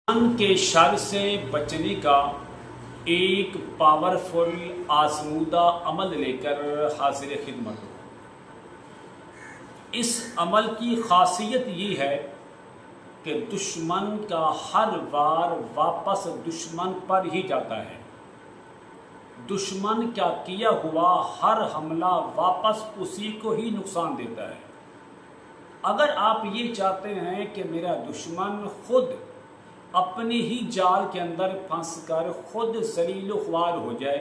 دشمن کے شر سے بچنے کا ایک پاورفل آزمودہ عمل لے کر حاضر خدمت ہو۔ اس عمل کی خاصیت یہ ہے کہ دشمن کا ہر وار واپس دشمن پر ہی جاتا ہے۔ دشمن کا کیا ہوا ہر حملہ واپس اسی کو ہی نقصان دیتا ہے۔ اگر آپ یہ چاہتے ہیں کہ میرا دشمن خود اپنی ہی جال کے اندر پھنس کر خود ذلیل و خوار ہو جائے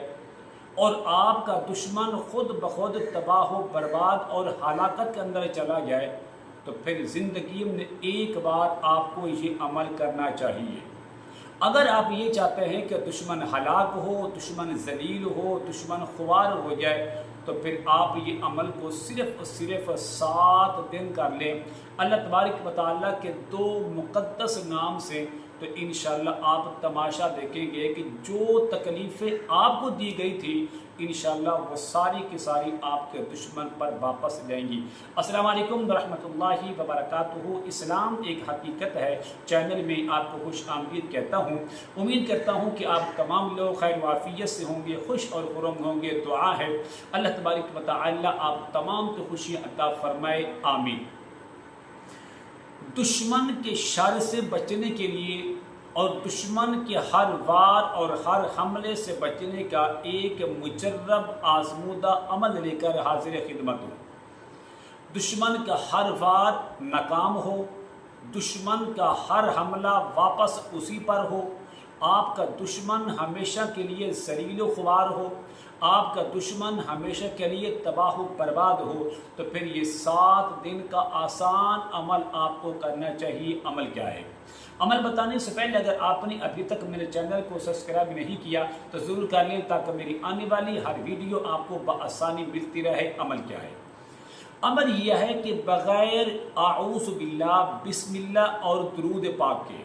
اور آپ کا دشمن خود بخود تباہ و برباد اور ہلاکت کے اندر چلا جائے، تو پھر زندگی میں ایک بار آپ کو یہ عمل کرنا چاہیے۔ اگر آپ یہ چاہتے ہیں کہ دشمن ہلاک ہو، دشمن ذلیل ہو، دشمن خوار ہو جائے، تو پھر آپ یہ عمل کو صرف 7 دن کر لیں اللہ تبارک و تعالیٰ کے 2 مقدس نام سے، تو انشاءاللہ آپ تماشا دیکھیں گے کہ جو تکلیفیں آپ کو دی گئی تھی انشاءاللہ وہ ساری کی ساری آپ کے دشمن پر واپس جائیں گی۔ السلام علیکم ورحمۃ اللہ وبرکاتہ۔ اسلام ایک حقیقت ہے چینل میں آپ کو خوش آمدید کہتا ہوں۔ امید کرتا ہوں کہ آپ تمام لوگ خیر و عافیت سے ہوں گے، خوش اور خرم ہوں گے۔ دعا ہے اللہ تبارک و تعالی آپ تمام کو خوشیاں عطا فرمائے، آمین۔ دشمن کے شر سے بچنے کے لیے اور دشمن کے ہر وار اور ہر حملے سے بچنے کا ایک مجرب آزمودہ عمل لے کر حاضر خدمت ہو۔ دشمن کا ہر وار ناکام ہو، دشمن کا ہر حملہ واپس اسی پر ہو، آپ کا دشمن ہمیشہ کے لیے ذلیل و خوار ہو، آپ کا دشمن ہمیشہ کے لیے تباہ و برباد ہو، تو پھر یہ 7 دن کا آسان عمل آپ کو کرنا چاہیے۔ عمل کیا ہے؟ عمل بتانے سے پہلے اگر آپ نے ابھی تک میرے چینل کو سبسکرائب نہیں کیا تو ضرور کر لیں تاکہ میری آنے والی ہر ویڈیو آپ کو بآسانی ملتی رہے۔ عمل کیا ہے؟ عمل یہ ہے کہ بغیر اعوذ باللہ، بسم اللہ اور درود پاک کے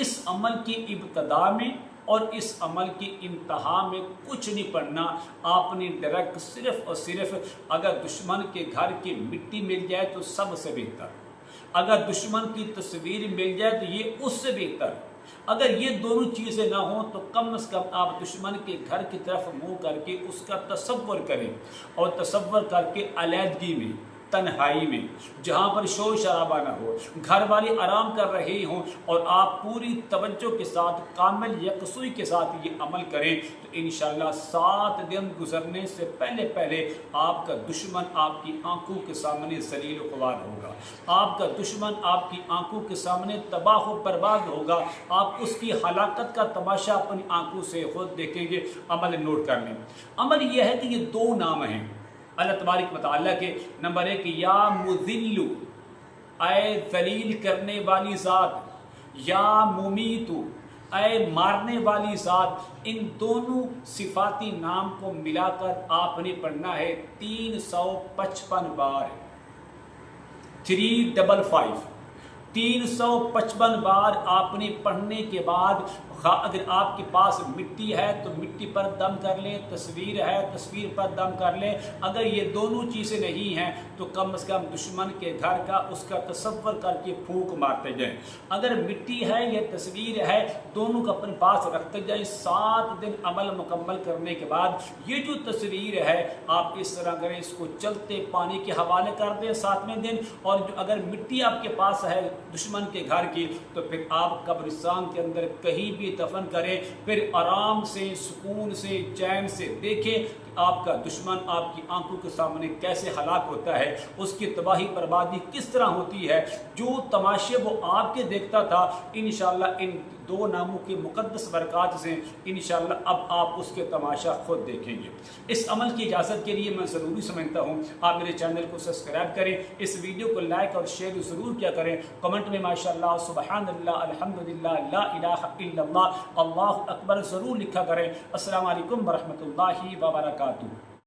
اس عمل کی ابتدا میں اور اس عمل کی انتہا میں کچھ نہیں پڑھنا۔ آپ نے ڈائریکٹ صرف اور صرف اگر دشمن کے گھر کی مٹی مل جائے تو سب سے بہتر، اگر دشمن کی تصویر مل جائے تو یہ اس سے بہتر، اگر یہ دونوں چیزیں نہ ہوں تو کم از کم آپ دشمن کے گھر کی طرف منہ کر کے اس کا تصور کریں، اور تصور کر کے علیحدگی میں، تنہائی میں، جہاں پر شور شرابہ نہ ہو، گھر والے آرام کر رہے ہوں، اور آپ پوری توجہ کے ساتھ کامل یکسوئی کے ساتھ یہ عمل کریں، تو انشاءاللہ 7 دن گزرنے سے پہلے آپ کا دشمن آپ کی آنکھوں کے سامنے ذلیل و خوار ہوگا، آپ کا دشمن آپ کی آنکھوں کے سامنے تباہ و برباد ہوگا، آپ اس کی ہلاکت کا تماشا اپنی آنکھوں سے خود دیکھیں گے۔ عمل نوٹ کر لیں۔ عمل یہ ہے کہ یہ 2 نام ہیں اللہ تبارک و تعالیٰ کے۔ نمبر 1 یا مذل، اے ذلیل کرنے والی ذات، یا ممیت، اے مارنے والی ذات۔ ان دونوں صفاتی نام کو ملا کر آپ نے پڑھنا ہے 355 بار، 355 355 بار آپ نے پڑھنے کے بعد اگر آپ کے پاس مٹی ہے تو مٹی پر دم کر لیں، تصویر ہے تصویر پر دم کر لیں، اگر یہ دونوں چیزیں نہیں ہیں تو کم از کم دشمن کے گھر کا اس کا تصور کر کے پھونک مارتے جائیں۔ اگر مٹی ہے یا تصویر ہے دونوں کو اپنے پاس رکھتے جائیں۔ 7 دن عمل مکمل کرنے کے بعد یہ جو تصویر ہے آپ اس طرح کریں، اس کو چلتے پانی کے حوالے کر دیں 7ویں دن، اور جو اگر مٹی آپ کے پاس ہے دشمن کے گھر کی تو پھر آپ قبرستان کے اندر کہیں بھی دفن کریں، پھر آرام سے، سکون سے، چین سے دیکھیں کہ آپ کا دشمن آپ کی آنکھوں کے سامنے کیسے ہلاک ہوتا ہے، اس کی تباہی بربادی کس طرح ہوتی ہے۔ جو تماشے وہ آپ کے دیکھتا تھا انشاءاللہ ان 2 ناموں کی مقدس برکات سے انشاءاللہ اب آپ اس کے تماشا خود دیکھیں گے۔ اس عمل کی اجازت کے لیے میں ضروری سمجھتا ہوں آپ میرے چینل کو سبسکرائب کریں، اس ویڈیو کو لائک اور شیئر ضرور کیا کریں، کمنٹ میں ماشاءاللہ، سبحان اللہ، الحمدللہ، لا الہ الا اللہ، اللہ اکبر ضرور لکھا کریں۔ السلام علیکم ورحمۃ اللہ وبرکاتہ۔